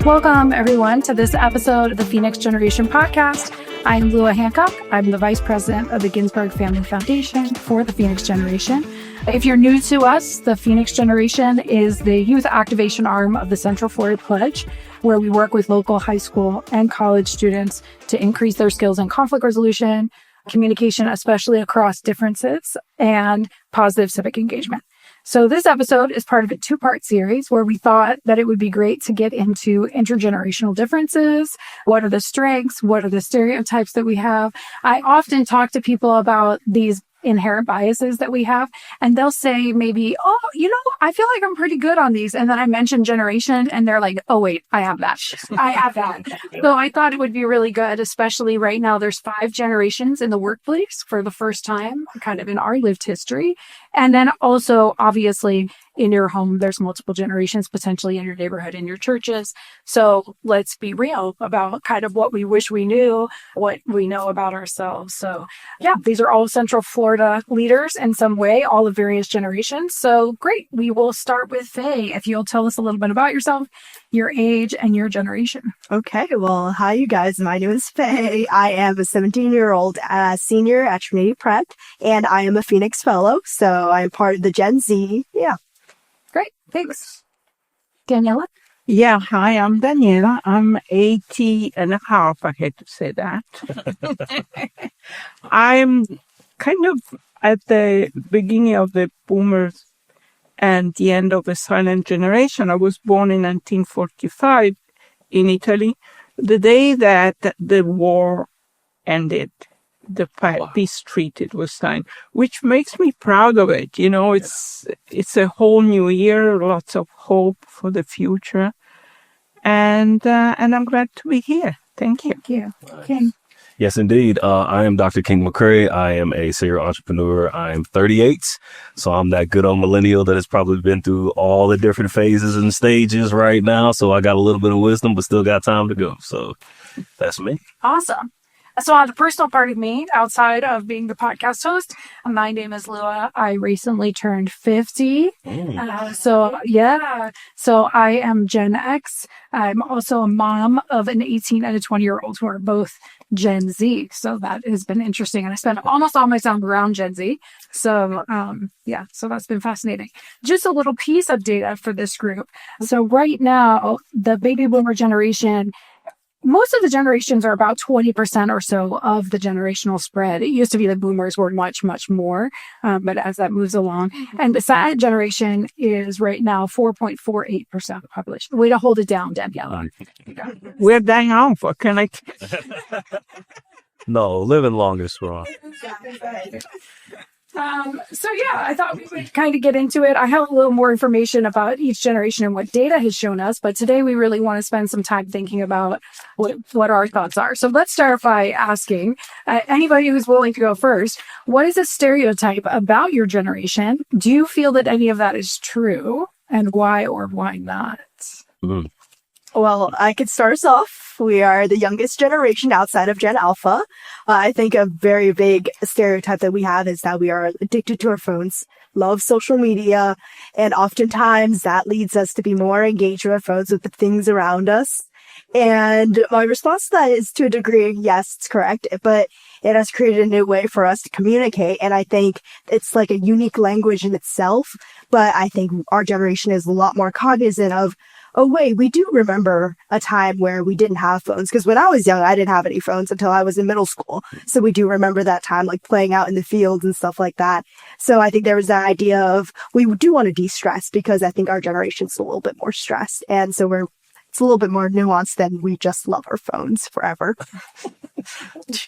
Welcome, everyone, to this episode of the Phoenix Generation podcast. I'm Lua Hancock. I'm the Vice President of the Ginsberg Family Foundation for the Phoenix Generation. If you're new to us, the Phoenix Generation is the youth activation arm of the Central Florida Pledge, where we work with local high school and college students to increase their skills in conflict resolution, communication, especially across differences, and positive civic engagement. So this episode is part of a two-part series where we thought that it would be great to get into intergenerational differences. What are the strengths? What are the stereotypes that we have? I often talk to people about these inherent biases that we have, and they'll say maybe, oh, I feel like I'm pretty good on these. And then I mention generation and they're like, oh, wait, I have that. I have that. So I thought it would be really good, especially right now. There's 5 generations in the workplace for the first time, kind of in our lived history. And then also, obviously, in your home, there's multiple generations, potentially in your neighborhood, in your churches. So let's be real about kind of what we wish we knew, what we know about ourselves. So yeah, these are all Central Florida leaders in some way, all of various generations. So great. We will start with Faye. If you'll tell us a little bit about yourself, your age, and your generation. Okay. Well, hi, you guys. My name is Faye. I am a 17-year-old senior at Trinity Prep, and I am a Phoenix Fellow. So I'm part of the Gen Z. Yeah. Great. Thanks. Daniela? Yeah. Hi, I'm Daniela. I'm 80 and a half. I hate to say that. I'm kind of at the beginning of the boomers and the end of the silent generation. I was born in 1945 in Italy, the day that the war ended. The peace treaty was signed, which makes me proud of it. It's a whole new year, lots of hope for the future, and I'm glad to be here. Thank you. Thank you. King. Yes, indeed. I am Dr. King McCray. I am a serial entrepreneur. I'm 38, so I'm that good old millennial that has probably been through all the different phases and stages right now. So I got a little bit of wisdom, but still got time to go. So that's me. Awesome. So on the personal part of me, outside of being the podcast host, my name is Lua. I recently turned 50. So I am Gen X. I'm also a mom of an 18 and a 20-year-old who are both Gen Z. So that has been interesting. And I spend almost all my time around Gen Z. So, so that's been fascinating. Just a little piece of data for this group. So right now, the baby boomer generation, most of the generations are about 20% or so of the generational spread. It used to be the boomers were much, much more, but as that moves along. And the silent generation is right now 4.48% of the population. Way to hold it down, Daniela. We're dying off. What can I? No, living long is strong. I thought we would kind of get into it. I have a little more information about each generation and what data has shown us, but today we really want to spend some time thinking about what our thoughts are. So let's start by asking anybody who's willing to go first, what is a stereotype about your generation? Do you feel that any of that is true, and why or why not? Well, I could start us off. We are the youngest generation outside of Gen Alpha. I think a very big stereotype that we have is that we are addicted to our phones, love social media, and oftentimes that leads us to be more engaged with our phones with the things around us. And my response to that is, to a degree, yes, it's correct, but it has created a new way for us to communicate. And I think it's like a unique language in itself. But I think our generation is a lot more cognizant of, oh, wait, we do remember a time where we didn't have phones. Because when I was young, I didn't have any phones until I was in middle school. So we do remember that time, like playing out in the fields and stuff like that. So I think there was that idea of, we do want to de-stress, because I think our generation's a little bit more stressed. And so it's a little bit more nuanced than we just love our phones forever.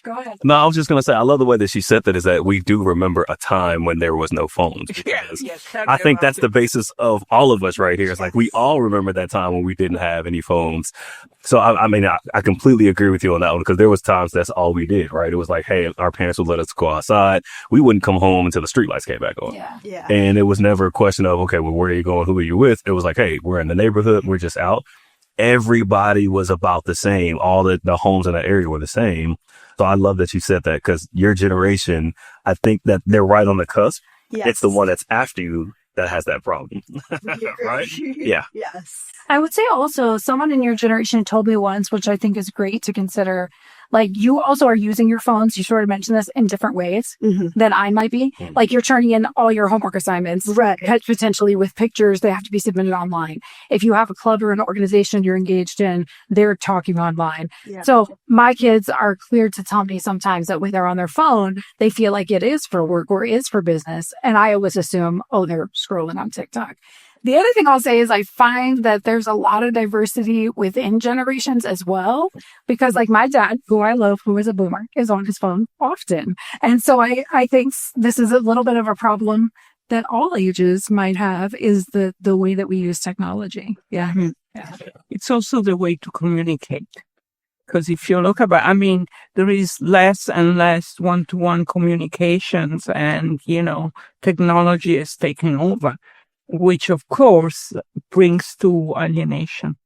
Go ahead. No, I was just going to say, I love the way that she said that, is that we do remember a time when there was no phones. Yes, I think that's the basis of all of us right here. It's like we all remember that time when we didn't have any phones. So, I completely agree with you on that one, because there was times that's all we did, right? It was like, hey, our parents would let us go outside. We wouldn't come home until the streetlights came back on. Yeah. And it was never a question of, okay, well, where are you going? Who are you with? It was like, hey, we're in the neighborhood. We're just out. Everybody was about the same. All the homes in that area were the same. So I love that you said that, because your generation, I think that they're right on the cusp. Yes. It's the one that's after you that has that problem. Right? Yeah. Yes. I would say also someone in your generation told me once, which I think is great to consider, like you also are using your phones. You sort of mentioned this in different ways than I might be. Like you're turning in all your homework assignments, Right. Potentially with pictures, they have to be submitted online. If you have a club or an organization you're engaged in, they're talking online. Yeah. So my kids are clear to tell me sometimes that when they're on their phone, they feel like it is for work or is for business. And I always assume, oh, they're scrolling on TikTok. The other thing I'll say is I find that there's a lot of diversity within generations as well, because like my dad, who I love, who is a boomer, is on his phone often. And so I think this is a little bit of a problem that all ages might have, is the way that we use technology. Yeah. Yeah. It's also the way to communicate. Because if you look about, I mean, there is less and less one-to-one communications and, technology is taking over, which of course brings to alienation.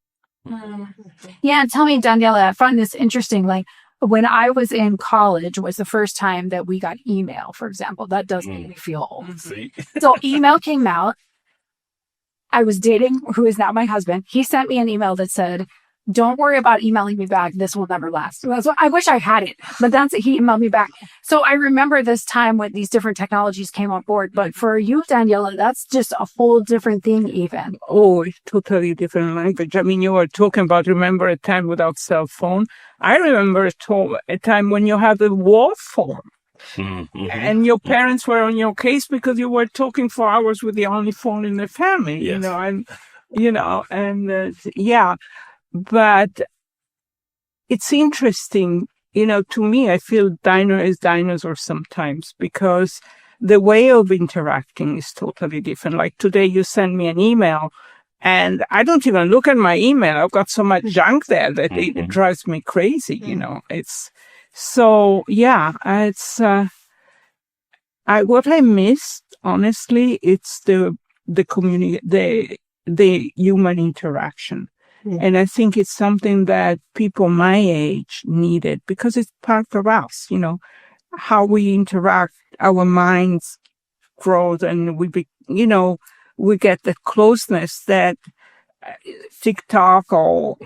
Yeah. Tell me, Daniela, I find this interesting. Like when I was in college was the first time that we got email, for example. That does make me feel old. See? So email came out. I was dating who is now my husband. He sent me an email that said, don't worry about emailing me back. This will never last. So I wish I had it, but he emailed me back. So I remember this time when these different technologies came on board. But for you, Daniela, that's just a whole different thing even. Oh, it's totally different language. I mean, you were talking about, remember a time without cell phone. I remember a time when you had a wall phone. And your parents were on your case because you were talking for hours with the only phone in the family, Yes. Yeah. But it's interesting, to me, I feel dinosaurs sometimes because the way of interacting is totally different. Like today you send me an email and I don't even look at my email. I've got so much junk there that it drives me crazy, It's so, yeah, it's, what I missed, honestly, it's the community, the human interaction. And I think it's something that people my age needed because it's part of us, how we interact, our minds grow and we get the closeness that TikTok or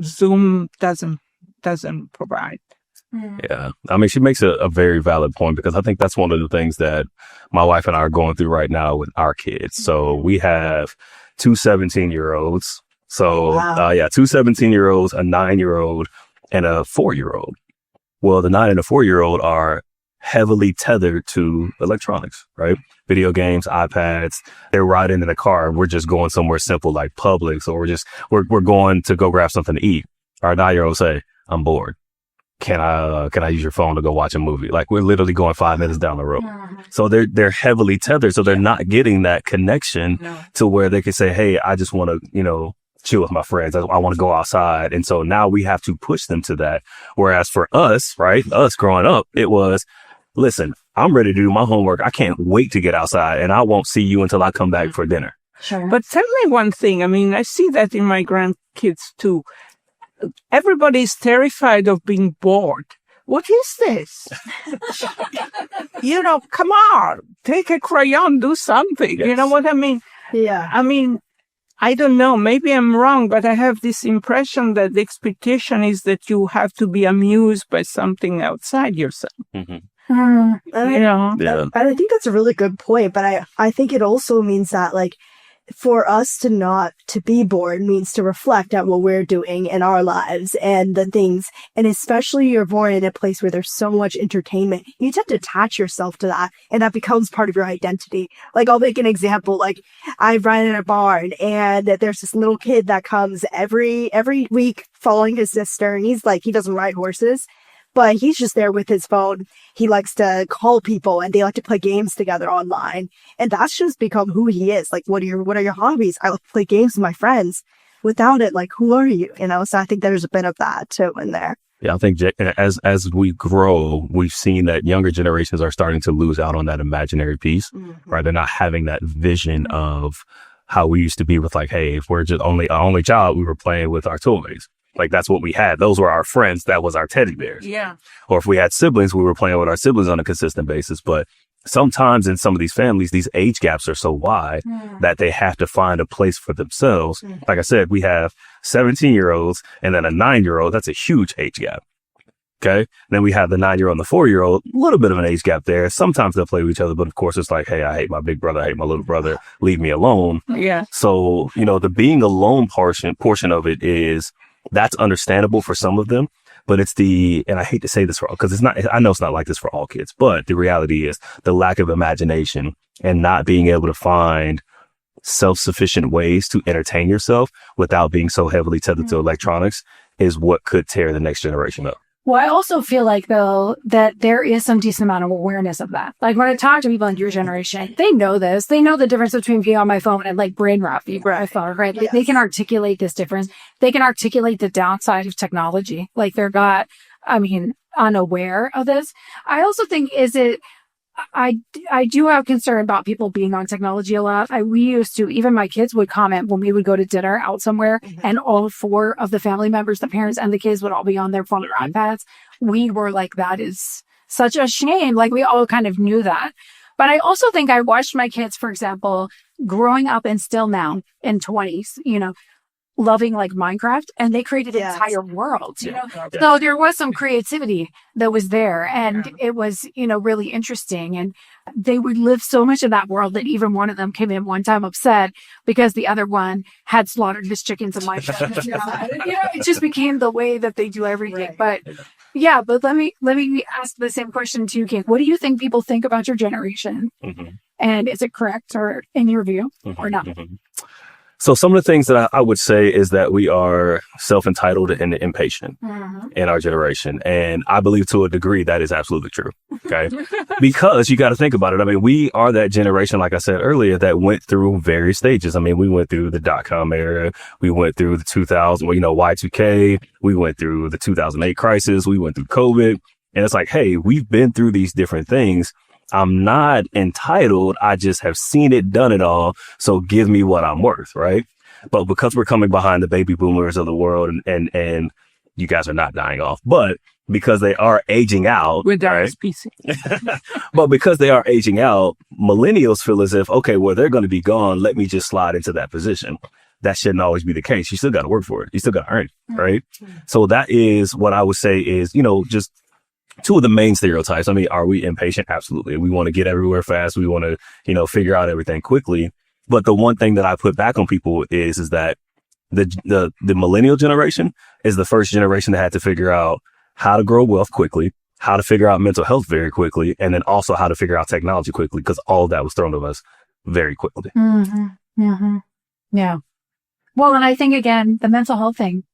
Zoom doesn't provide. Yeah. I mean, she makes a very valid point because I think that's one of the things that my wife and I are going through right now with our kids. So we have two 17-year-olds. So, Wow. two 17-year-olds, a 9-year-old, and a 4-year-old. Well, the 9 and the 4-year-old are heavily tethered to electronics, right? Video games, iPads. They're riding in a car. We're just going somewhere simple like Publix, or we're going to go grab something to eat. Our 9-year-old say, I'm bored. Can I use your phone to go watch a movie? Like we're literally going 5 minutes down the road. So they're heavily tethered. So they're not getting that connection to where they can say, hey, I just want to, chill with my friends. I want to go outside. And so now we have to push them to that. Whereas for us, right, us growing up, it was, listen, I'm ready to do my homework. I can't wait to get outside and I won't see you until I come back for dinner. Sure. But tell me one thing. I mean, I see that in my grandkids too. Everybody's terrified of being bored. What is this? Come on, take a crayon, do something. Yes. You know what I mean? Yeah. I mean, I don't know, maybe I'm wrong, but I have this impression that the expectation is that you have to be amused by something outside yourself. And I think that's a really good point, but I think it also means that like for us to be bored means to reflect on what we're doing in our lives and the things, and especially you're born in a place where there's so much entertainment, you tend to attach yourself to that and that becomes part of your identity. Like I'll make an example, like I run in a barn and there's this little kid that comes every week following his sister, and he's like, he doesn't ride horses, but he's just there with his phone. He likes to call people and they like to play games together online. And that's just become who he is. Like, what are your hobbies? I like to play games with my friends. Without it, like, who are you? So I think there's a bit of that too in there. Yeah, I think as we grow, we've seen that younger generations are starting to lose out on that imaginary piece, right? They're not having that vision of how we used to be with like, hey, if we're just our only child, we were playing with our toys. Like that's what we had. Those were our friends. That was our teddy bears. Yeah. Or if we had siblings, we were playing with our siblings on a consistent basis. But sometimes in some of these families, these age gaps are so wide that they have to find a place for themselves. Like I said, we have 17-year-olds and then a 9-year-old. That's a huge age gap. Okay. Then we have the 9-year-old and the 4-year-old, a little bit of an age gap there. Sometimes they'll play with each other, but of course it's like, hey, I hate my big brother. I hate my little brother. Leave me alone. Yeah. So, the being alone portion of it that's understandable for some of them, but it's and I hate to say this because I know it's not like this for all kids, but the reality is the lack of imagination and not being able to find self-sufficient ways to entertain yourself without being so heavily tethered to electronics is what could tear the next generation up. Well, I also feel like, though, that there is some decent amount of awareness of that. Like, when I talk to people in your generation, they know this. They know the difference between being on my phone and, like, brain rot being on my phone, right? Yes. They can articulate this difference. They can articulate the downside of technology. Like, they're not, unaware of this. I also think, I do have concern about people being on technology a lot. We used to, even my kids would comment when we would go to dinner out somewhere and all 4 of the family members, the parents and the kids would all be on their phone or iPads. We were like, that is such a shame. Like, we all kind of knew that. But I also think I watched my kids, for example, growing up and still now in 20s, loving like Minecraft, and they created entire worlds, So there was some creativity that was there, and it was, really interesting. And they would live so much in that world that even one of them came in one time upset because the other one had slaughtered his chickens in Minecraft. It just became the way that they do everything. But let me ask the same question to you, King. What do you think people think about your generation? And is it correct, or in your view, or not? So some of the things that I would say is that we are self-entitled and impatient in our generation. And I believe to a degree that is absolutely true. Okay. Because you got to think about it. We are that generation, like I said earlier, that went through various stages. We went through the .com era. We went through the 2000, Y2K. We went through the 2008 crisis. We went through COVID. And it's like, hey, we've been through these different things. I'm not entitled. I just have seen it, done it all. So give me what I'm worth, right? But because we're coming behind the baby boomers of the world, and you guys are not dying off, but because they are aging out, with our species. But because they are aging out, millennials feel as if, okay, well, they're going to be gone. Let me just slide into that position. That shouldn't always be the case. You still got to work for it. You still got to earn it, right? So that is what I would say is, just 2 of the main stereotypes. Are we impatient? Absolutely. We want to get everywhere fast. We want to, figure out everything quickly. But the one thing that I put back on people is that the millennial generation is the first generation that had to figure out how to grow wealth quickly, how to figure out mental health very quickly, and then also how to figure out technology quickly, because all of that was thrown at us very quickly. Yeah. Well, and I think, again, the mental health thing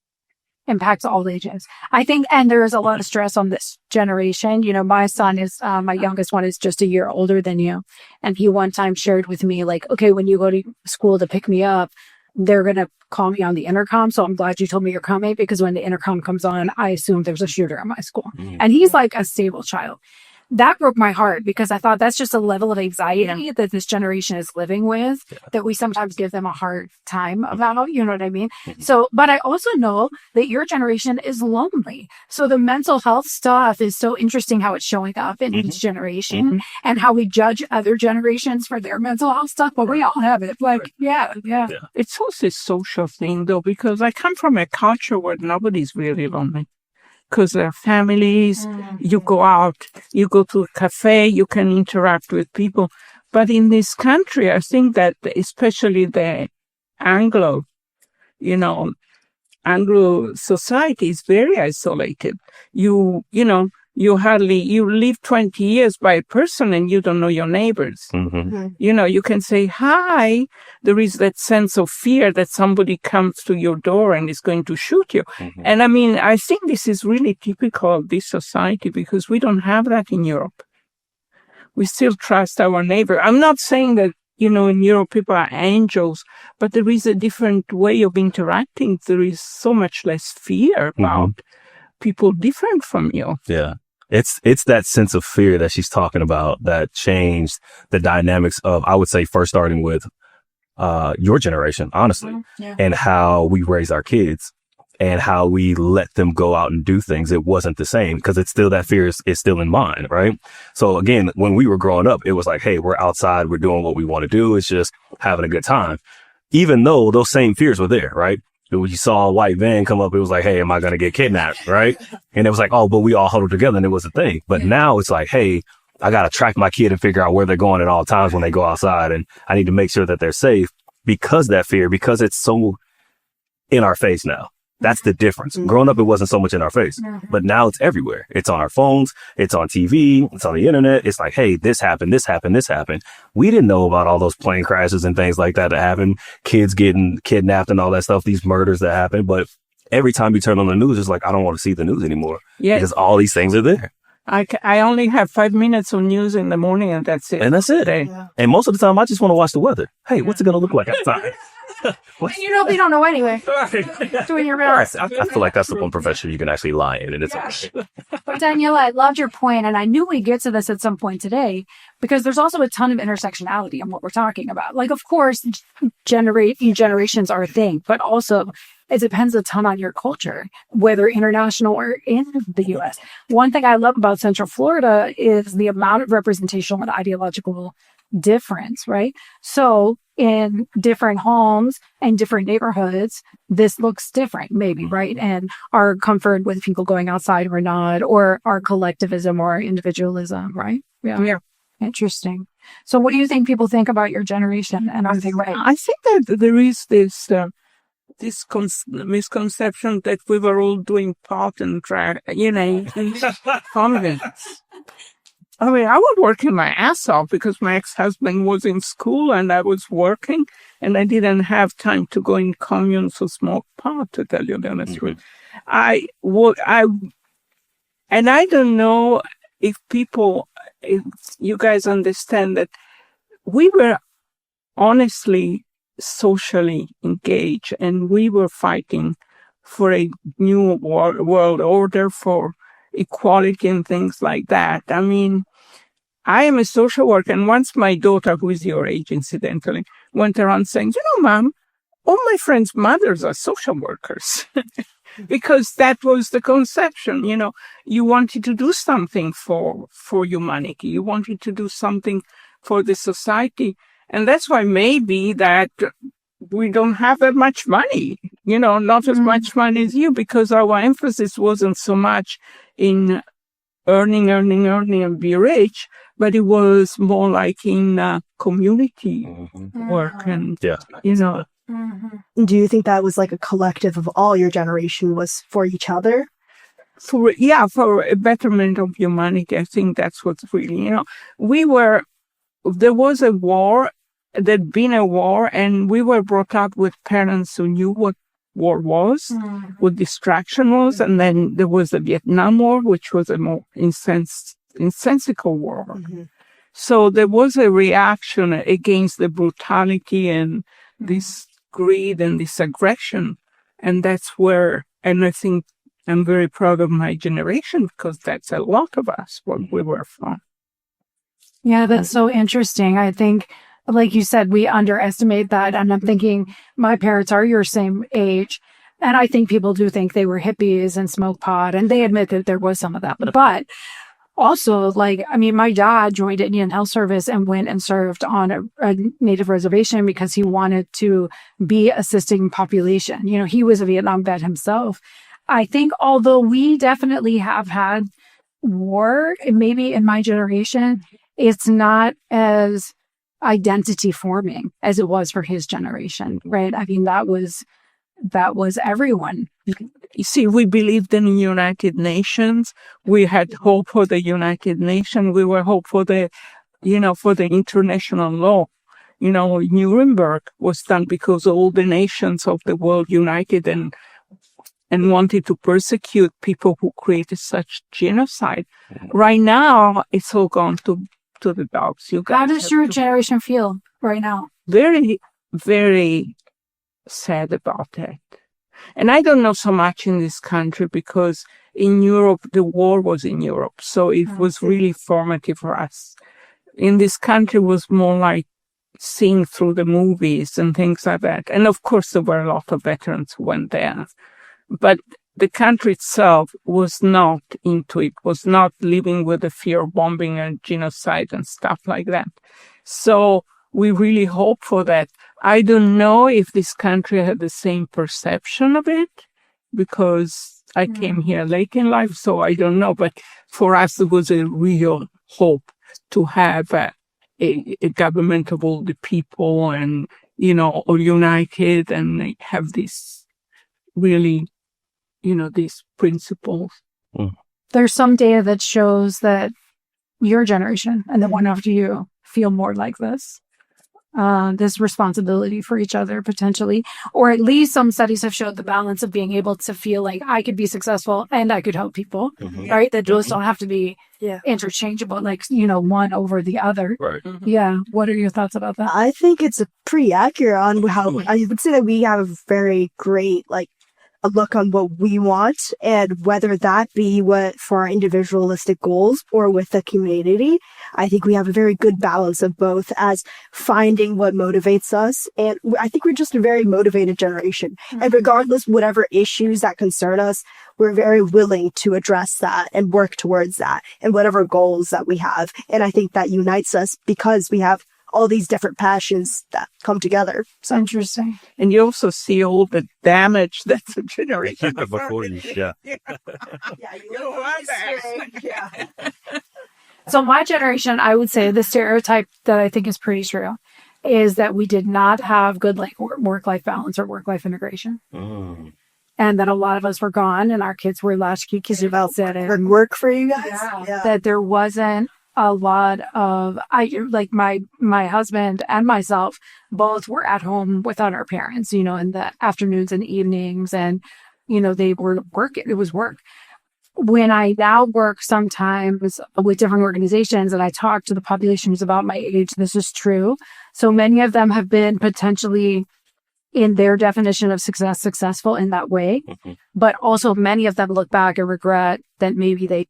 impacts all ages. I think, and there is a lot of stress on this generation. My son is, my youngest one is just a year older than you. And he one time shared with me, like, okay, when you go to school to pick me up, they're going to call me on the intercom. So I'm glad you told me you're coming, because when the intercom comes on, I assume there's a shooter at my school. And he's like a stable child. That broke my heart, because I thought that's just a level of anxiety that this generation is living with, that we sometimes give them a hard time about, you know what I mean? So, but I also know that your generation is lonely. So the mental health stuff is so interesting, how it's showing up in each generation, and how we judge other generations for their mental health stuff, but we all have it. Like, yeah. It's also a social thing, though, because I come from a culture where nobody's really lonely. Because there are families, you go out, you go to a cafe, you can interact with people. But in this country, I think that especially the Anglo society is very isolated. You live 20 years by a person and you don't know your neighbors. You can say hi. There is that sense of fear that somebody comes to your door and is going to shoot you. And I think this is really typical of this society, because we don't have that in Europe. We still trust our neighbor. I'm not saying that, in Europe people are angels, but there is a different way of interacting. There is so much less fear about people different from you. Yeah. It's that sense of fear that she's talking about that changed the dynamics of, I would say, first starting with your generation, honestly, and how we raise our kids. and how we let them go out and do things, it wasn't the same because it's still that fear is still in mind, right? So again, when we were growing up, it was like, hey, we're outside, we're doing what we want to do. It's just having a good time. Even though those same fears were there, right? When you saw a white van come up, it was like, hey, am I going to get kidnapped, right? And it was like, oh, but we all huddled together and it was a thing. But now it's like, hey, I got to track my kid and figure out where they're going at all times when they go outside. And I need to make sure that they're safe because it's so in our face now. That's the difference. Growing up, it wasn't so much in our face, but now it's everywhere. It's on our phones. It's on TV. It's on the internet. It's like, hey, this happened, this happened, this happened. We didn't know about all those plane crashes and things like that happened, kids getting kidnapped and all that stuff, these murders that happen. But every time you turn on the news, it's like, I don't want to see the news anymore because all these things are there. I only have 5 minutes of news in the morning and that's it. And that's it. Yeah. And most of the time, I just want to watch the weather. Hey, what's it going to look like outside? They don't know anyway. Doing your best. I feel like that's the one profession you can actually lie in, and it's okay. But Daniela, I loved your point, and I knew we'd get to this at some point today because there's also a ton of intersectionality in what we're talking about. Like, of course, generations are a thing, but also it depends a ton on your culture, whether international or in the U.S. One thing I love about Central Florida is the amount of representational and ideological difference, right? So in different homes and different neighborhoods, this looks different, maybe, right? And our comfort with people going outside or not, or our collectivism or our individualism, right? Yeah. Interesting. So what do you think people think about your generation, and are they right? I think that there is this misconception that we were all doing pot and drag, convents. I mean, I was working my ass off because my ex-husband was in school and I was working and I didn't have time to go in communes or smoke pot, to tell you the honest truth. And I don't know if you guys understand that we were honestly socially engaged and we were fighting for a new world order, for equality and things like that. I mean, I am a social worker, and once my daughter, who is your age incidentally, went around saying, Mom, all my friends' mothers are social workers. Because that was the conception, you wanted to do something for humanity. You wanted to do something for the society. And that's why maybe that we don't have that much money, not as much money as you, because our emphasis wasn't so much in earning and be rich, but it was more like in community work and, Do you think that was like a collective of all your generation was for each other? For a betterment of humanity. I think that's what's really, there was a war, there'd been a war, and we were brought up with parents who knew what war was, what distraction was, and then there was the Vietnam War, which was a more insensical war. So there was a reaction against the brutality and this greed and this aggression, and that's where, and I think I'm very proud of my generation because that's a lot of us, what we were from. Yeah, that's so interesting. I think, like you said, we underestimate that. And I'm thinking my parents are your same age. And I think people do think they were hippies and smoked pot. And they admit that there was some of that. But also, my dad joined Indian Health Service and went and served on a native reservation because he wanted to be assisting population. He was a Vietnam vet himself. I think although we definitely have had war, maybe in my generation, it's not as identity forming as it was for his generation, right? I mean, that was everyone. You see, we believed in the United Nations. We had hope for the United Nations. We were hope for the international law. Nuremberg was done because all the nations of the world united and wanted to persecute people who created such genocide. Right now, it's all gone to the dogs. How does your generation feel right now? Very, very sad about that. And I don't know so much in this country because in Europe, the war was in Europe. So it was really formative for us. In this country, it was more like seeing through the movies and things like that. And of course, there were a lot of veterans who went there. but the country itself was not into it, was not living with the fear of bombing and genocide and stuff like that. So we really hope for that. I don't know if this country had the same perception of it, because I came here late in life, so I don't know. But for us, it was a real hope to have a government of all the people and, all united and have this really, these principles. There's some data that shows that your generation and the one after you feel more like this responsibility for each other potentially, or at least some studies have showed the balance of being able to feel like I could be successful and I could help people, right? That those don't have to be interchangeable, like, one over the other. Right. Yeah. What are your thoughts about that? I think it's pretty accurate on how I would say that we have a very great, a look on what we want, and whether that be for our individualistic goals or with the community. I think we have a very good balance of both as finding what motivates us. And I think we're just a very motivated generation. And regardless, whatever issues that concern us, we're very willing to address that and work towards that and whatever goals that we have. And I think that unites us because we have all these different passions that come together. So interesting. And you also see all the damage that's a generation Before you, yeah. So my generation, I would say the stereotype that I think is pretty true is that we did not have good work-life balance or work-life integration. And that a lot of us were gone and our kids were latchkey kids about that. And work for you guys? Yeah. That there wasn't a lot of, my husband and myself both were at home without our parents, in the afternoons and evenings, and, they were work. It was work. When I now work sometimes with different organizations and I talk to the population who's about my age, this is true. So many of them have been potentially, in their definition of success, successful in that way. But also many of them look back and regret that maybe they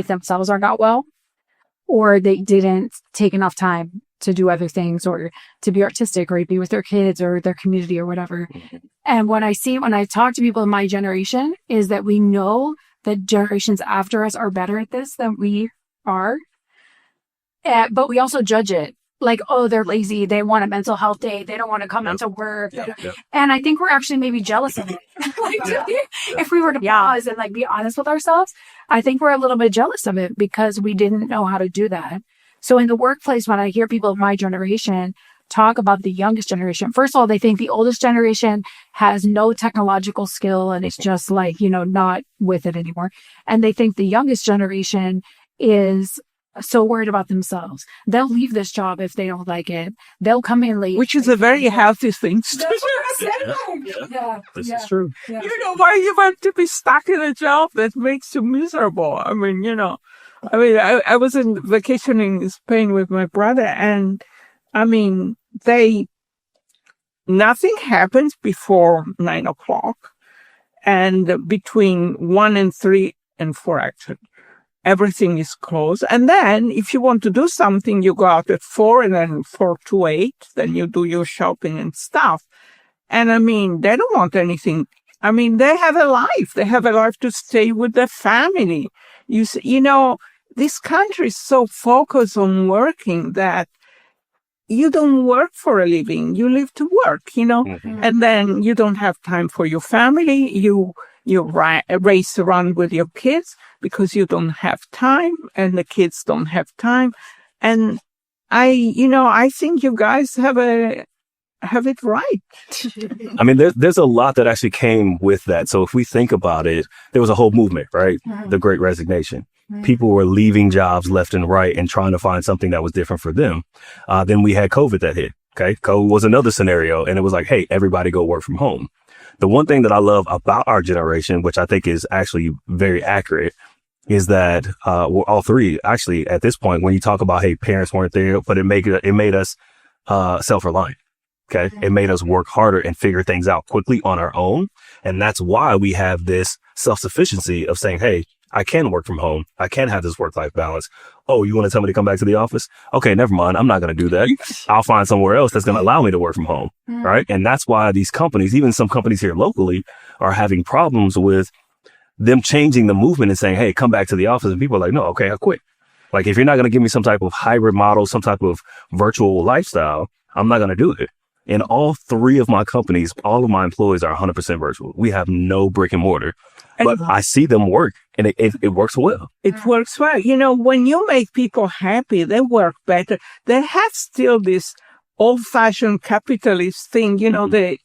themselves are not well, or they didn't take enough time to do other things, or to be artistic, or be with their kids or their community or whatever. And when I talk to people in my generation is that we know that generations after us are better at this than we are. But we also judge it. Like, oh, they're lazy. They want a mental health day. They don't want to come into work. And I think we're actually maybe jealous of it. If we were to pause and be honest with ourselves, I think we're a little bit jealous of it because we didn't know how to do that. So in the workplace, when I hear people of my generation talk about the youngest generation, first of all, they think the oldest generation has no technological skill and it's just not with it anymore. And they think the youngest generation is so worried about themselves. They'll leave this job if they don't like it. They'll come in late. Which is a very healthy thing. That's what I'm saying. This is true. Yeah. Why you want to be stuck in a job that makes you miserable? I was in vacation in Spain with my brother, and nothing happens before 9:00, and between 1 and 3 and 4, actually, everything is closed. And then if you want to do something, you go out at 4, and then 4 to 8, then you do your shopping and stuff. And they don't want anything. They have a life. They have a life to stay with their family. This country is so focused on working that you don't work for a living. You live to work, and then you don't have time for your family. You race around with your kids because you don't have time, and the kids don't have time. And I think you guys have it right. There's a lot that actually came with that. So if we think about it, there was a whole movement, right? The Great Resignation. People were leaving jobs left and right and trying to find something that was different for them. Then we had COVID that hit. Okay. COVID was another scenario. And it was like, hey, everybody go work from home. The one thing that I love about our generation, which I think is actually very accurate, is that we're all three actually at this point, when you talk about, hey, parents weren't there, but it made us self-reliant. Okay. It made us work harder and figure things out quickly on our own. And that's why we have this self-sufficiency of saying, hey, I can work from home. I can have this work-life balance. Oh, you want to tell me to come back to the office? Okay, never mind. I'm not going to do that. I'll find somewhere else that's going to allow me to work from home. Right. And that's why these companies, even some companies here locally, are having problems with them changing the movement and saying, hey, come back to the office. And people are like, no, okay, I quit. Like, if you're not going to give me some type of hybrid model, some type of virtual lifestyle, I'm not going to do it. In all three of my companies, all of my employees are 100% virtual. We have no brick and mortar, but I see them work, and it works well. It works well. You know, when you make people happy, they work better. They have still this old-fashioned capitalist thing, you know, the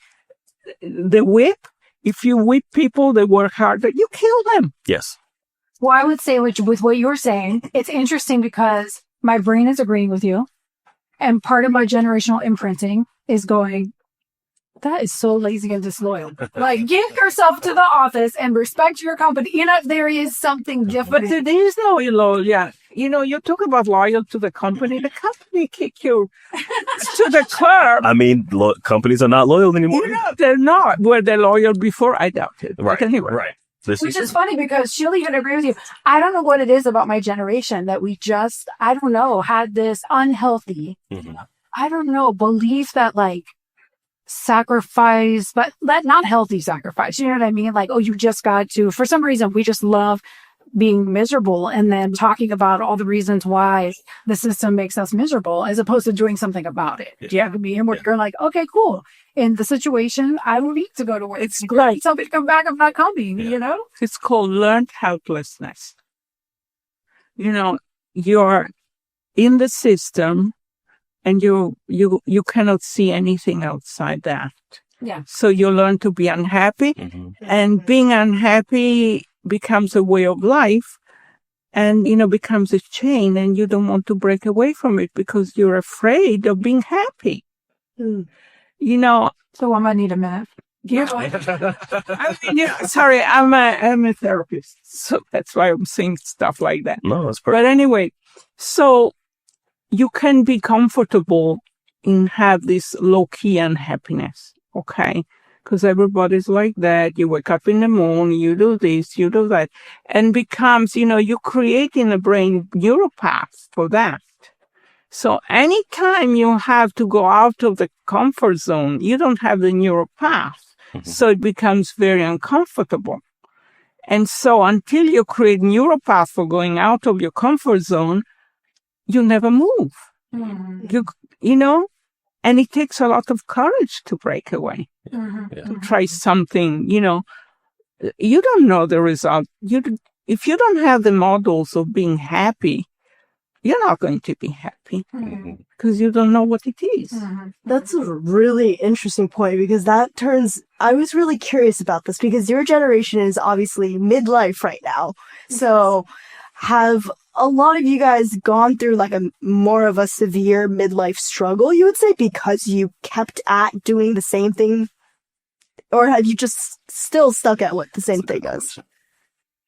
whip. If you whip people, they work harder. You kill them. Yes. Well, I would say with what you're saying, it's interesting because my brain is agreeing with you. And part of my generational imprinting is going, that is so lazy and disloyal. Like, give yourself to the office and respect your company. You know, there is something different. But there is no loyal. Yeah. You know, you talk about loyal to the company kick you to the curb. I mean, companies are not loyal anymore. You know, they're not. Were they loyal before? I doubt it. Right. But anyway. Right. Which is funny because she'll even agree with you. I don't know what it is about my generation that we just, I don't know, had this unhealthy, I don't know, belief that like sacrifice, but not healthy sacrifice. You know what I mean? Like, oh, you just got to, for some reason, we just love being miserable and then talking about all the reasons why the system makes us miserable as opposed to doing something about it. Do you have to be in where you're like, okay, cool. In the situation, I don't need to go to work. It's great. Somebody come back, I'm not coming, you know? It's called learned helplessness. You know, you're in the system and you cannot see anything outside that. Yeah. So you learn to be unhappy and being unhappy becomes a way of life and, you know, becomes a chain and you don't want to break away from it because you're afraid of being happy. You know. So I might need a minute. Yeah. I mean, you know, sorry, I'm a therapist. So that's why I'm saying stuff like that. No, that's perfect. But anyway, so you can be comfortable in have this low-key unhappiness. Okay. Because everybody's like that. You wake up in the morning, you do this, you do that. And becomes, you know, you create in the brain neuropaths for that. So anytime you have to go out of the comfort zone, you don't have the neuropath. So it becomes very uncomfortable. And so until you create neuropath for going out of your comfort zone, you never move. You know? And it takes a lot of courage to break away, to try something, you know. You don't know the result. If you don't have the models of being happy, you're not going to be happy because you don't know what it is. That's a really interesting point because I was really curious about this because your generation is obviously midlife right now. So have a lot of you guys gone through like more of a severe midlife struggle, you would say, because you kept at doing the same thing? Or have you just still stuck at what the same thing is?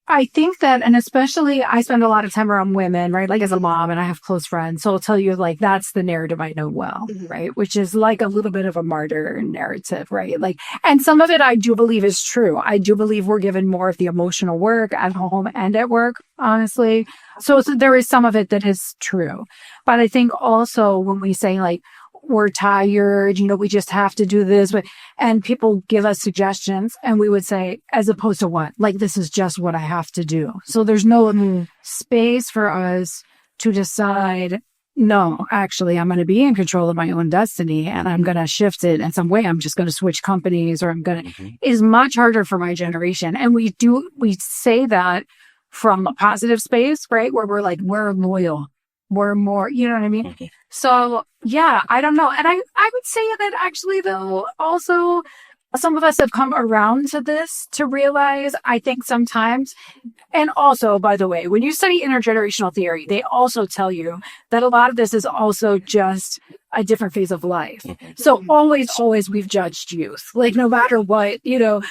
I think that, and especially I spend a lot of time around women, right? Like as a mom and I have close friends. So I'll tell you like, that's the narrative I know well, right? Which is like a little bit of a martyr narrative, right? Like, and some of it I do believe is true. I do believe we're given more of the emotional work at home and at work, honestly. So there is some of it that is true. But I think also when we say like, we're tired, you know, we just have to do this. And people give us suggestions and we would say, as opposed to what? Like, this is just what I have to do. So there's no space for us to decide, no, actually, I'm going to be in control of my own destiny and I'm going to shift it in some way. I'm just going to switch companies or I'm going to, is much harder for my generation. And we say that from a positive space, right? Where we're like, we're loyal. We're more, you know what I mean? So, yeah, I don't know. And I would say that actually, though, also some of us have come around to this to realize, I think sometimes, and also, by the way, when you study intergenerational theory, they also tell you that a lot of this is also just a different phase of life. So always we've judged youth. Like no matter what, you know,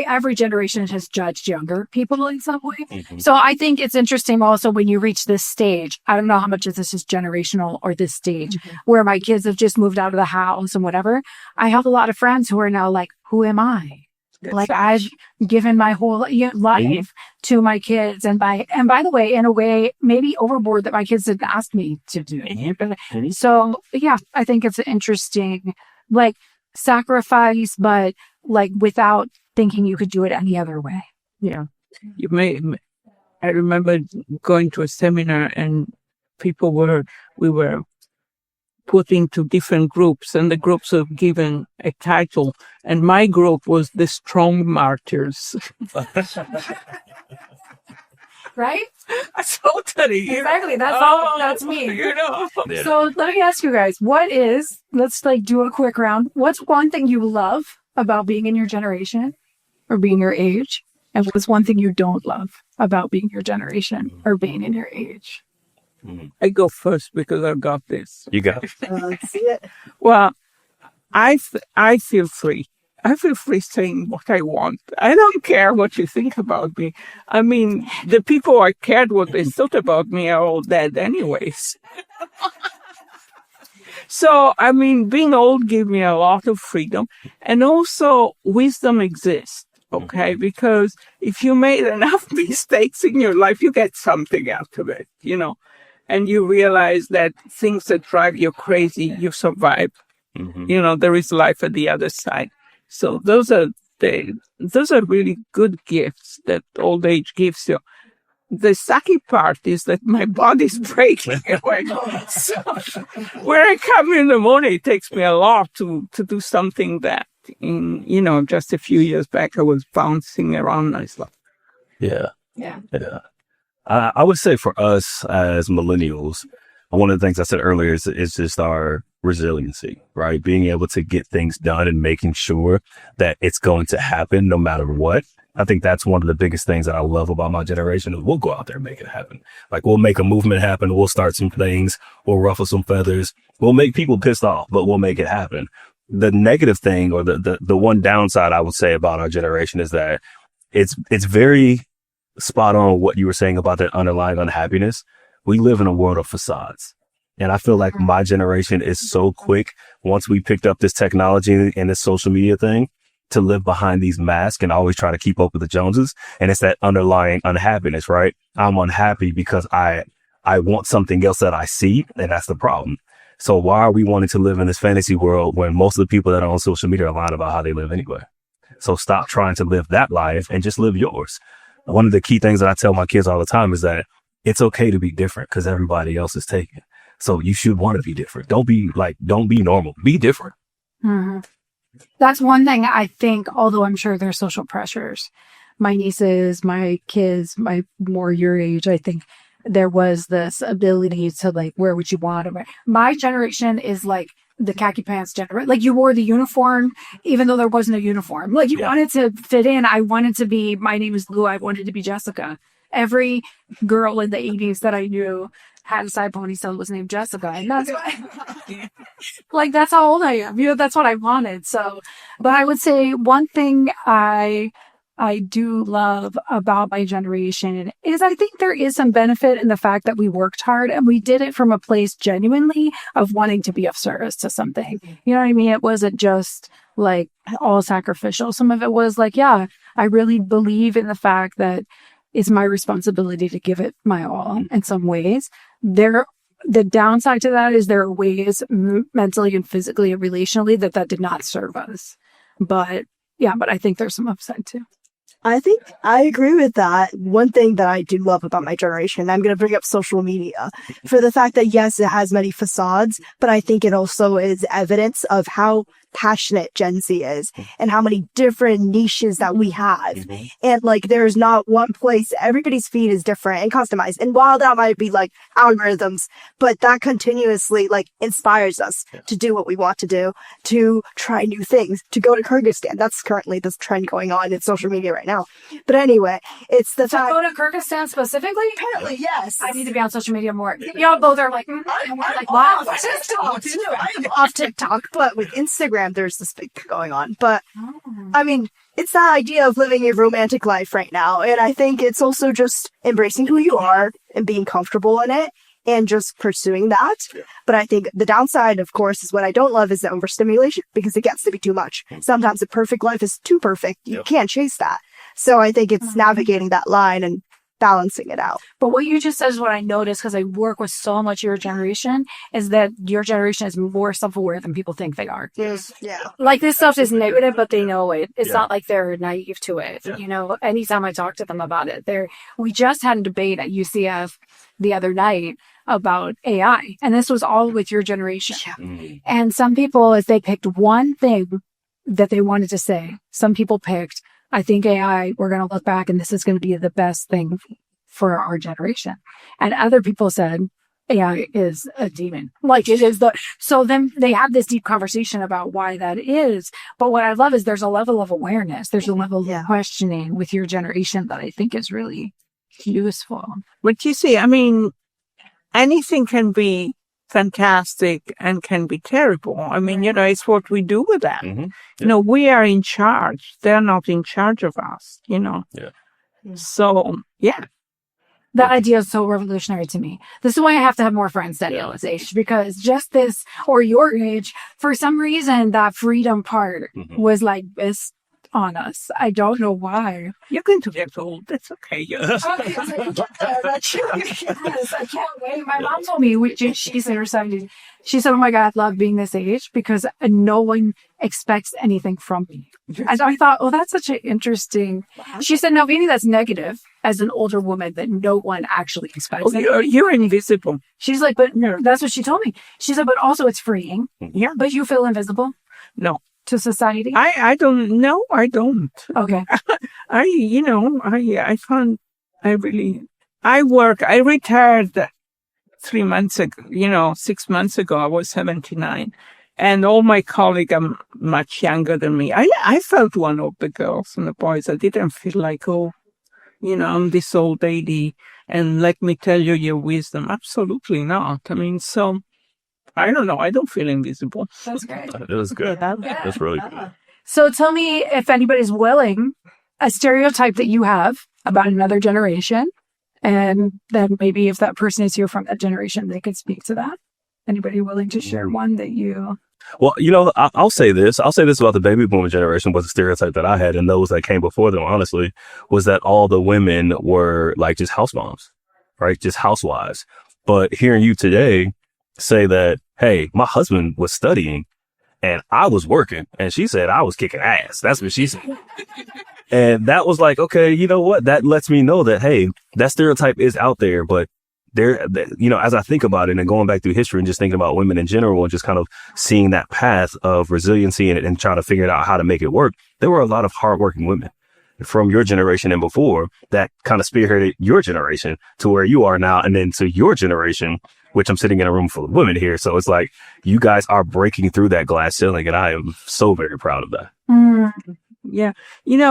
every generation has judged younger people in some way. So I think it's interesting also when you reach this stage, I don't know how much of this is generational or this stage where my kids have just moved out of the house and whatever. I have a lot of friends who are now like, who am I? Like I've given my whole life to my kids, and by the way, in a way, maybe overboard that my kids didn't ask me to do. So yeah, I think it's an interesting, like, sacrifice, but like without thinking you could do it any other way. Yeah. I remember going to a seminar and we were put into different groups, and the groups were given a title, and my group was the Strong Martyrs. Right? Totally. Exactly. That's me. You know. So let me ask you guys, let's like do a quick round. What's one thing you love about being in your generation or being your age? And what's one thing you don't love about being your generation or being in your age? I go first because I've got this. You got it. Let's see it. Well, I feel free. I feel free saying what I want. I don't care what you think about me. I mean, the people I cared what they thought about me are all dead anyways. So, I mean, being old gave me a lot of freedom, and also wisdom exists. Okay, because if you made enough mistakes in your life, you get something out of it, you know, and you realize that things that drive you crazy, you survive. You know, there is life at the other side. So those are really good gifts that old age gives you. The sucky part is that my body's breaking away. So where I come in the morning, it takes me a lot to do something that, just a few years back, I was bouncing around myself. Yeah. I would say for us as millennials, one of the things I said earlier is just our resiliency, right? Being able to get things done and making sure that it's going to happen no matter what. I think that's one of the biggest things that I love about my generation is we'll go out there and make it happen. Like we'll make a movement happen. We'll start some things. We'll ruffle some feathers. We'll make people pissed off, but we'll make it happen. The negative thing or the one downside I would say about our generation is that it's very spot on what you were saying about that underlying unhappiness. We live in a world of facades. And I feel like my generation is so quick once we picked up this technology and this social media thing to live behind these masks and always try to keep up with the Joneses. And it's that underlying unhappiness, right? I'm unhappy because I want something else that I see, and that's the problem. So why are we wanting to live in this fantasy world when most of the people that are on social media are lying about how they live anyway? So stop trying to live that life and just live yours. One of the key things that I tell my kids all the time is that it's okay to be different because everybody else is taken. So you should want to be different. Don't be normal. Be different. Mm-hmm. That's one thing I think, although I'm sure there's social pressures. My nieces, my kids, my more your age, I think there was this ability to like, where would you want to wear? My generation is like the khaki pants generation. Like you wore the uniform, even though there wasn't a uniform. Like you wanted to fit in. I wanted to be, my name is Lou. I wanted to be Jessica. Every girl in the 80s that I knew had a side ponytail was named Jessica. And that's why, like, that's how old I am. That's what I wanted. So, but I would say one thing I do love about my generation is I think there is some benefit in the fact that we worked hard and we did it from a place genuinely of wanting to be of service to something. You know what I mean? It wasn't just like all sacrificial. Some of it was like, yeah, I really believe in the fact that it's my responsibility to give it my all in some ways. The downside to that is there are ways mentally and physically and relationally that did not serve us. But I think there's some upside too. I think I agree with that. One thing that I do love about my generation, I'm going to bring up social media for the fact that, yes, it has many facades, but I think it also is evidence of how passionate Gen Z is and how many different niches that we have. And like, there's not one place, everybody's feed is different and customized. And while that might be like algorithms, but that continuously like inspires us to do what we want to do, to try new things, to go to Kyrgyzstan. That's currently the trend going on in social media right now. But anyway, it's the fact. Go to Kyrgyzstan specifically? Apparently, yes. I need to be on social media more. Y'all both are like, I'm wow. off TikTok, but with Instagram, there's this big thing going on. But I mean, it's that idea of living a romantic life right now. And I think it's also just embracing who you are and being comfortable in it and just pursuing that. But I think the downside, of course, is what I don't love is the overstimulation because it gets to be too much. Sometimes a perfect life is too perfect. You can't chase that. So I think it's navigating that line and balancing it out. But what you just said is what I noticed because I work with so much your generation is that your generation is more self-aware than people think they are. Yes. Yeah. Like this stuff is negative, but they know it. It's not like they're naive to it. You know, anytime I talk to them about it, we just had a debate at UCF the other night about AI. And this was all with your generation. Yeah. And some people, if they picked one thing that they wanted to say, some people picked, I think AI, we're going to look back and this is going to be the best thing for our generation. And other people said, AI is a demon. Like it is so then they have this deep conversation about why that is. But what I love is there's a level of awareness. There's a level of questioning with your generation that I think is really useful. But you see, I mean, anything can be fantastic and can be terrible. I mean, you know, it's what we do with that. Mm-hmm. Yeah. You know, we are in charge. They're not in charge of us, you know. Yeah. So, yeah. That idea is so revolutionary to me. This is why I have to have more friends at Daniel's age, because just this, or your age, for some reason, that freedom part was like this on us. I don't know why. You're going to get old. That's okay. Yes, I can't wait. My mom told me, she's in her 70s, she said, oh my God, I love being this age because no one expects anything from me. And I thought, oh, that's such an interesting... She said, no, maybe that's negative as an older woman that no one actually expects. Oh, you're invisible. She's like, but that's what she told me. She said, but also it's freeing. Yeah. But you feel invisible? No. To society? I don't. No, I don't. Okay. I retired 3 months ago, 6 months ago. I was 79. And all my colleagues are much younger than me. I felt one of the girls and the boys. I didn't feel like, I'm this old lady and let me tell you your wisdom. Absolutely not. I mean, so... I don't know. I don't feel invisible. That's great. It was good. That's really good. So tell me if anybody's willing, a stereotype that you have about another generation, and then maybe if that person is here from that generation, they could speak to that. Anybody willing to share one that you... Well, I'll say this. I'll say this about the baby boomer generation was a stereotype that I had, and those that came before them, honestly, was that all the women were like just house moms, right? Just housewives. But hearing you today say that, hey, my husband was studying and I was working, and she said I was kicking ass. That's what she said. And that was like, okay, you know what? That lets me know that, hey, that stereotype is out there, but there, as I think about it and going back through history and just thinking about women in general and just kind of seeing that path of resiliency and trying to figure out how to make it work, there were a lot of hardworking women from your generation and before that kind of spearheaded your generation to where you are now, and then to your generation, which I'm sitting in a room full of women here. So it's like you guys are breaking through that glass ceiling, and I am so very proud of that. Yeah.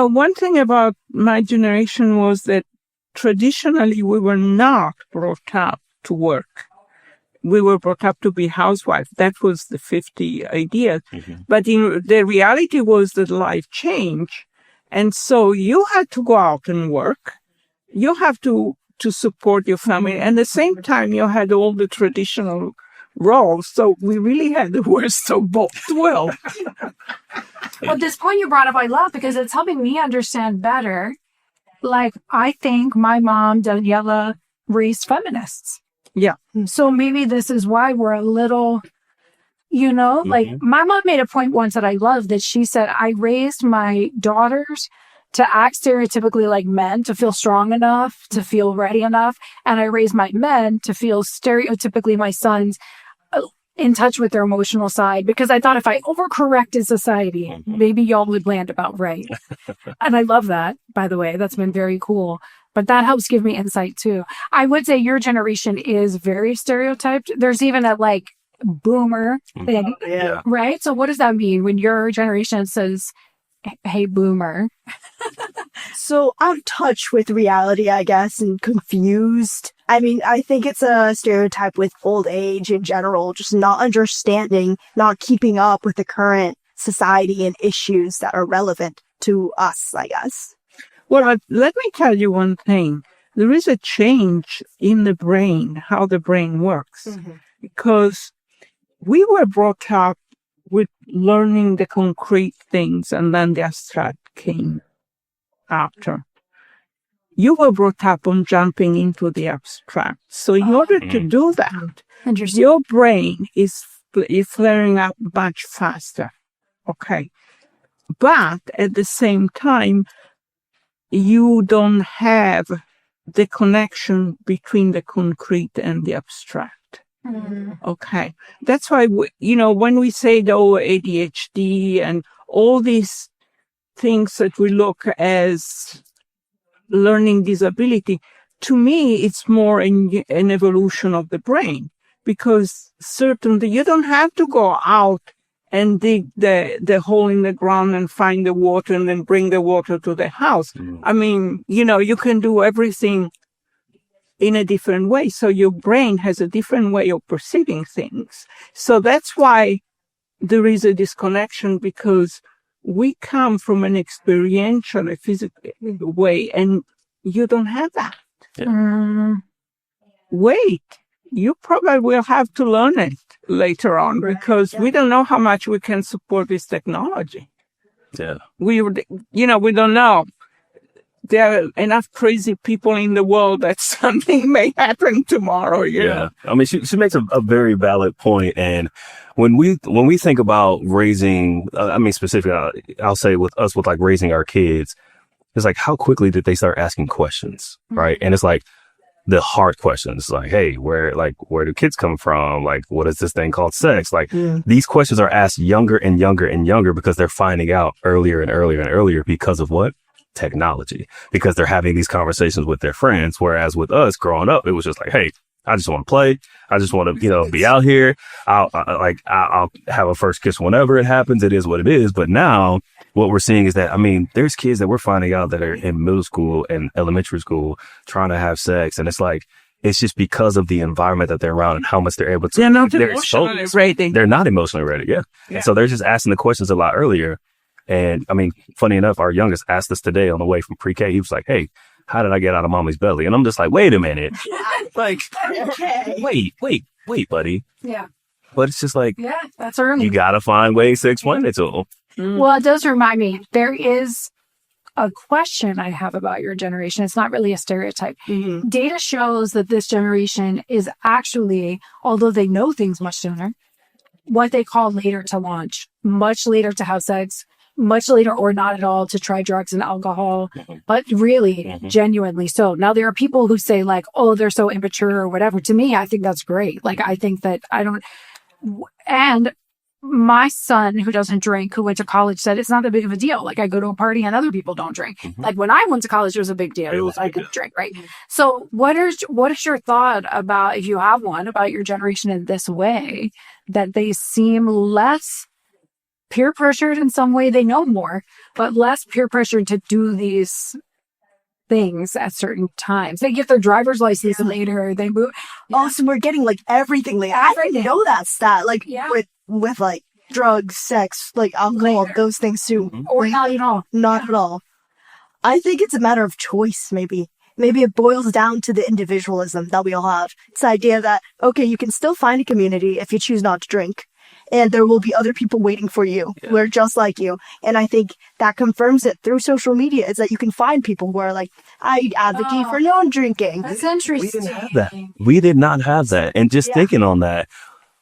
One thing about my generation was that traditionally we were not brought up to work. We were brought up to be housewives. That was the 50 idea. Mm-hmm. But the reality was that life changed. And so you had to go out and work. You have to support your family. And at the same time, you had all the traditional roles. So we really had the worst of both worlds. Well, this point you brought up, I love, because it's helping me understand better. Like, I think my mom, Daniela, raised feminists. Yeah. So maybe this is why we're a little, like my mom made a point once that I love, that she said, I raised my daughters to act stereotypically like men, to feel strong enough, to feel ready enough. And I raised my men to feel stereotypically, my sons, in touch with their emotional side. Because I thought if I overcorrected society, maybe y'all would land about right. And I love that, by the way. That's been very cool. But that helps give me insight too. I would say your generation is very stereotyped. There's even a boomer thing, right? So what does that mean when your generation says, hey, boomer? So out of touch with reality, I guess, and confused. I mean, I think it's a stereotype with old age in general, just not understanding, not keeping up with the current society and issues that are relevant to us, I guess. Well, let me tell you one thing. there is a change in the brain, how the brain works. Because we were brought up with learning the concrete things and then the abstract came after. You were brought up on jumping into the abstract. So in order to do that, your brain is flaring up much faster. Okay. But at the same time, you don't have the connection between the concrete and the abstract. Okay. That's why, when we say the ADHD and all these things that we look as learning disability, to me, it's more an evolution of the brain, because certainly you don't have to go out and dig the hole in the ground and find the water and then bring the water to the house. I mean, you can do everything in a different way. So your brain has a different way of perceiving things. So that's why there is a disconnection, because we come from an experiential, a physical way, and you don't have that. Wait, you probably will have to learn it later on, because we don't know how much we can support this technology. We don't know. There are enough crazy people in the world that something may happen tomorrow. You know? I mean, she makes a very valid point. And when we think about raising, specifically, I'll say with us, with like raising our kids, it's like, how quickly did they start asking questions, right? And it's like the hard questions, like, hey, where do kids come from? Like, what is this thing called sex? Like, these questions are asked younger and younger and younger, because they're finding out earlier and earlier and earlier because of what? Technology. Because they're having these conversations with their friends. Whereas with us growing up, it was just like, hey, I just want to play. I just want to, be out here. I'll have a first kiss whenever it happens. It is what it is. But now what we're seeing is that, there's kids that we're finding out that are in middle school and elementary school trying to have sex. And it's like, it's just because of the environment that they're around and how much they're able to. They're not emotionally ready. They're not emotionally ready. Yeah. And so they're just asking the questions a lot earlier. And funny enough, our youngest asked us today on the way from pre-K. He was like, hey, how did I get out of mommy's belly? And I'm just like, wait a minute. Like, wait, buddy. Yeah. But it's just like, that's early. You got to find ways to explain it to them. Well, it does remind me, there is a question I have about your generation. It's not really a stereotype. Data shows that this generation is actually, although they know things much sooner, what they call later to launch, much later to have sex, much later or not at all to try drugs and alcohol, but really, genuinely so. Now, there are people who say like, oh, they're so immature or whatever. To me, I think that's great. Like, I think that and my son, who doesn't drink, who went to college, said it's not that big of a deal. Like, I go to a party and other people don't drink. Like, when I went to college, it was a big deal. It was I could drink, right? So what is your thought about, if you have one, about your generation in this way, that they seem less peer pressured in some way? They know more, but less peer pressured to do these things at certain times. They get their driver's license later. They move. Also, we're getting like everything. Like, I didn't know that stat. Like with like drugs, sex, like alcohol, those things too. Or not at all. Not at all. I think it's a matter of choice. Maybe it boils down to the individualism that we all have. It's the idea that, okay, you can still find a community if you choose not to drink. And there will be other people waiting for you who are just like you. And I think that confirms it through social media, is that you can find people who are like, I advocate for non-drinking. That's interesting. We didn't have that. We did not have that. And just thinking on that,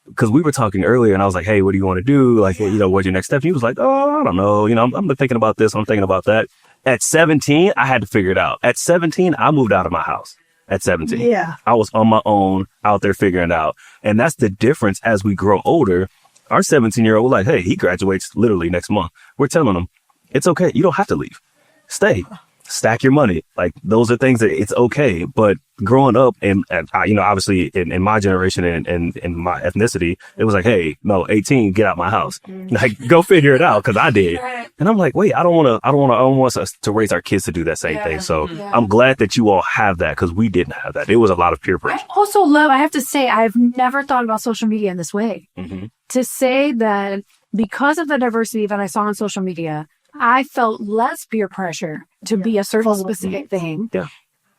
because we were talking earlier and I was like, hey, what do you want to do? Like, hey, what's your next step? And he was like, oh, I don't know. I'm thinking about this. I'm thinking about that. At 17, I had to figure it out. At 17, I moved out of my house. At 17. Yeah. I was on my own out there figuring it out. And that's the difference as we grow older. Our 17-year-old, like, hey, he graduates literally next month. We're telling him, it's okay. You don't have to leave. Stay. Stack your money. Like, those are things that it's okay. But growing up, and obviously in my generation and in my ethnicity, it was like, hey, no, 18, get out my house. Like, go figure it out, because I did. And I'm like, wait, I don't want us to raise our kids to do that same thing. So I'm glad that you all have that, because we didn't have that. It was a lot of peer pressure. I have to say, I've never thought about social media in this way. To say that because of the diversity that I saw on social media, I felt less peer pressure to be a certain specific thing.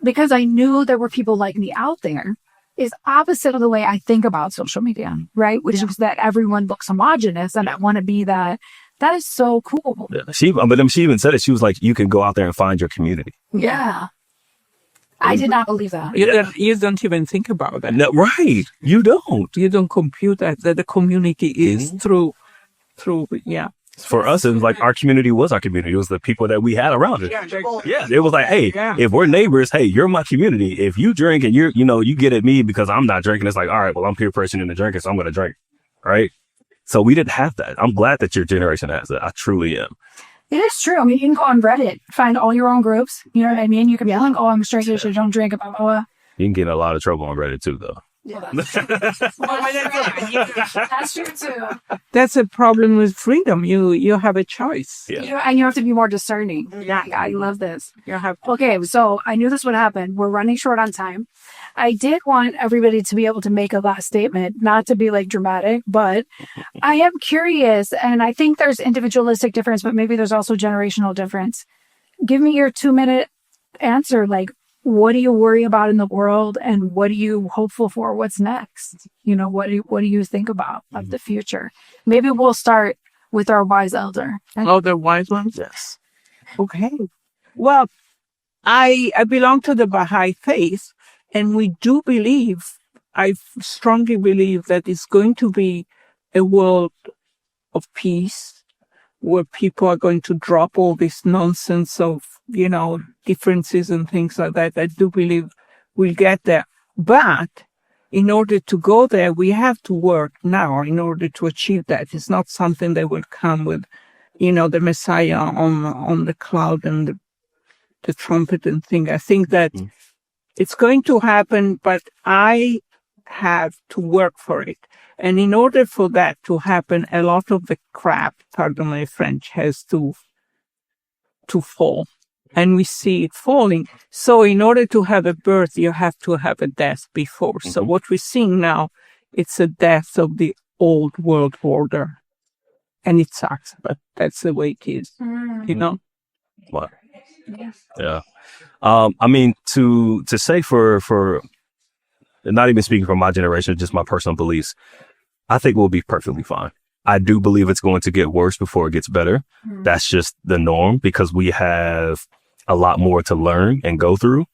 because I knew there were people like me out there, is opposite of the way I think about social media, right? Which is that everyone looks homogenous, and I want to be that. That is so cool. Yeah. She even said it. She was like, you can go out there and find your community. Yeah. I did not believe that. You don't even think about that. No, right. You don't. You don't compute that the community is through, yeah. For us, it was like our community was our community. It was the people that we had around us. Yeah. It was like, hey, if we're neighbors, hey, you're my community. If you drink and you get at me because I'm not drinking, it's like, all right, well, I'm peer pressuring into drinking, so I'm going to drink. Right. So we didn't have that. I'm glad that your generation has that. I truly am. It is true. I mean, you can go on Reddit, find all your own groups. You know what I mean? You can be like, oh, I'm straight edge, don't drink, blah, blah, blah. You can get in a lot of trouble on Reddit too, though. Yeah, that's true too. That's a problem with freedom. You have a choice. Yeah. And you have to be more discerning. Yeah, I love this. Okay, so I knew this would happen. We're running short on time. I did want everybody to be able to make a last statement, not to be like dramatic, but I am curious, and I think there's individualistic difference, but maybe there's also generational difference. Give me your 2-minute answer. Like, what do you worry about in the world, and what are you hopeful for? What's next? What do you think about of the future? Maybe we'll start with our wise elder. Oh, the wise ones? Yes. Okay. Well, I belong to the Baha'i faith, and we do believe, I strongly believe that it's going to be a world of peace, where people are going to drop all this nonsense of, differences and things like that. I do believe we'll get there. But in order to go there, we have to work now in order to achieve that. It's not something that will come with, the Messiah on the cloud and the trumpet and thing. I think that it's going to happen, but I have to work for it. And in order for that to happen, a lot of the crap, pardon my French, has to fall. And we see it falling. So in order to have a birth, you have to have a death before. Mm-hmm. So what we're seeing now, it's a death of the old world order. And it sucks, but that's the way it is, What? Yeah. I mean, to say for not even speaking for my generation, just my personal beliefs, I think we'll be perfectly fine. I do believe it's going to get worse before it gets better. That's just the norm because we have a lot more to learn and go through,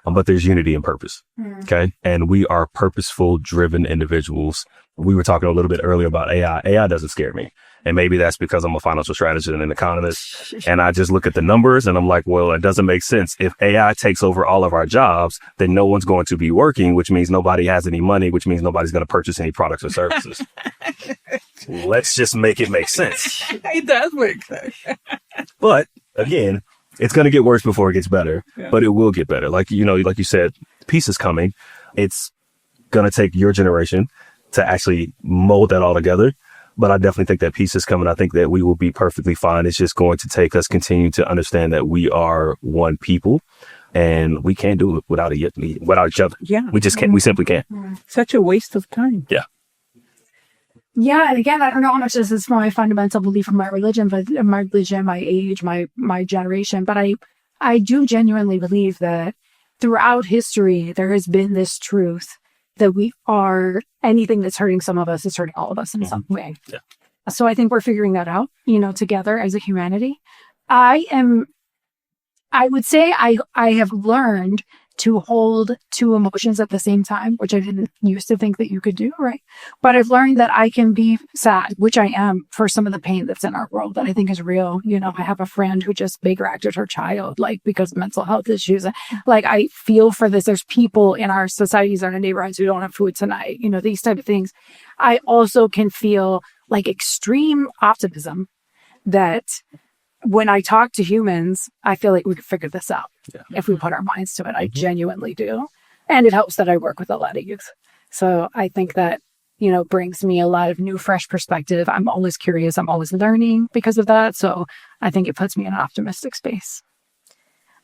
but there's unity and purpose. Okay. And we are purposeful, driven individuals. We were talking a little bit earlier about AI. AI doesn't scare me. And maybe that's because I'm a financial strategist and an economist. And I just look at the numbers and I'm like, well, it doesn't make sense. If AI takes over all of our jobs, then no one's going to be working, which means nobody has any money, which means nobody's going to purchase any products or services. Let's just make it make sense. It does make sense. But again, it's going to get worse before it gets better, but it will get better. Like you said, peace is coming. It's going to take your generation to actually mold that all together. But I definitely think that peace is coming. I think that we will be perfectly fine. It's just going to take us continuing to understand that we are one people and we can't do it without each other. Yeah. We just can't. We simply can't. Such a waste of time. Yeah. Yeah. And again, I don't know how much this is from my fundamental belief in my religion, my age, my generation. But I do genuinely believe that throughout history, there has been this truth that we are, anything that's hurting some of us is hurting all of us in some way. Yeah. So I think we're figuring that out, together as a humanity. I would say I have learned to hold two emotions at the same time, which I didn't used to think that you could do, right? But I've learned that I can be sad, which I am, for some of the pain that's in our world that I think is real. I have a friend who just Baker acted her child, because of mental health issues. I feel for this. There's people in our societies, in our neighborhoods who don't have food tonight, these type of things. I also can feel extreme optimism that when I talk to humans, I feel like we could figure this out if we put our minds to it. I genuinely do. And it helps that I work with a lot of youth. So I think that, brings me a lot of new, fresh perspective. I'm always curious. I'm always learning because of that. So I think it puts me in an optimistic space.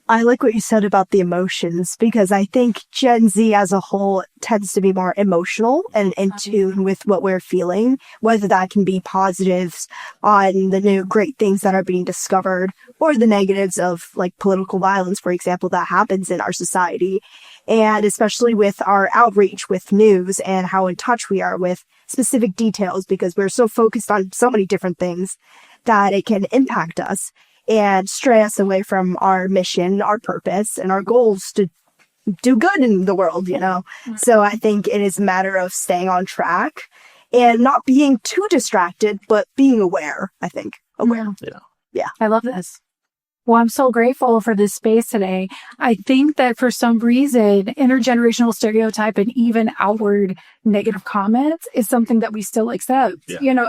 I like what you said about the emotions, because I think Gen Z as a whole tends to be more emotional and in tune with what we're feeling, whether that can be positives on the new great things that are being discovered or the negatives of like political violence, for example, that happens in our society. And especially with our outreach with news and how in touch we are with specific details, because we're so focused on so many different things that it can impact us and stray us away from our mission, our purpose, and our goals to do good in the world, you know? So I think it is a matter of staying on track and not being too distracted, but being aware, I think. Aware. Yeah. I love this. Well, I'm so grateful for this space today. I think that for some reason, intergenerational stereotype and even outward negative comments is something that we still accept. Yeah. You know,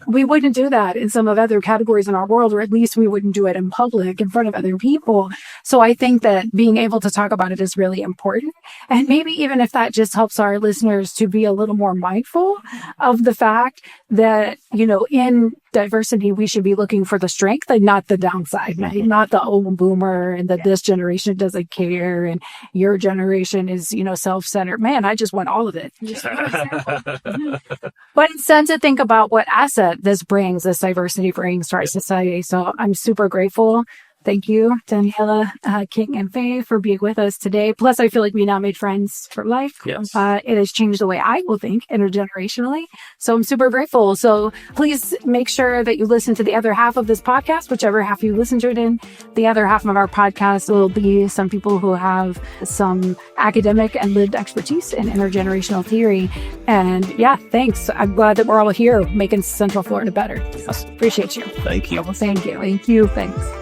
we wouldn't do that in some of other categories in our world, or at least we wouldn't do it in public in front of other people. So I think that being able to talk about it is really important. And maybe even if that just helps our listeners to be a little more mindful of the fact that, you know, in diversity, we should be looking for the strength and not the downside, right? Not the old boomer and that this generation doesn't care and your generation is, you know, self-centered. Man, I just want all of it. But instead to think about what asset this diversity brings to our society. So I'm super grateful. Thank you, Daniela, King, and Faye for being with us today. Plus, I feel like we now made friends for life. Yes. It has changed the way I will think intergenerationally. So I'm super grateful. So please make sure that you listen to the other half of this podcast, whichever half you listen to it in. The other half of our podcast will be some people who have some academic and lived expertise in intergenerational theory. And yeah, thanks. I'm glad that we're all here making Central Florida better. So appreciate you. Thank you. Well, thank you. Thank you. Thanks.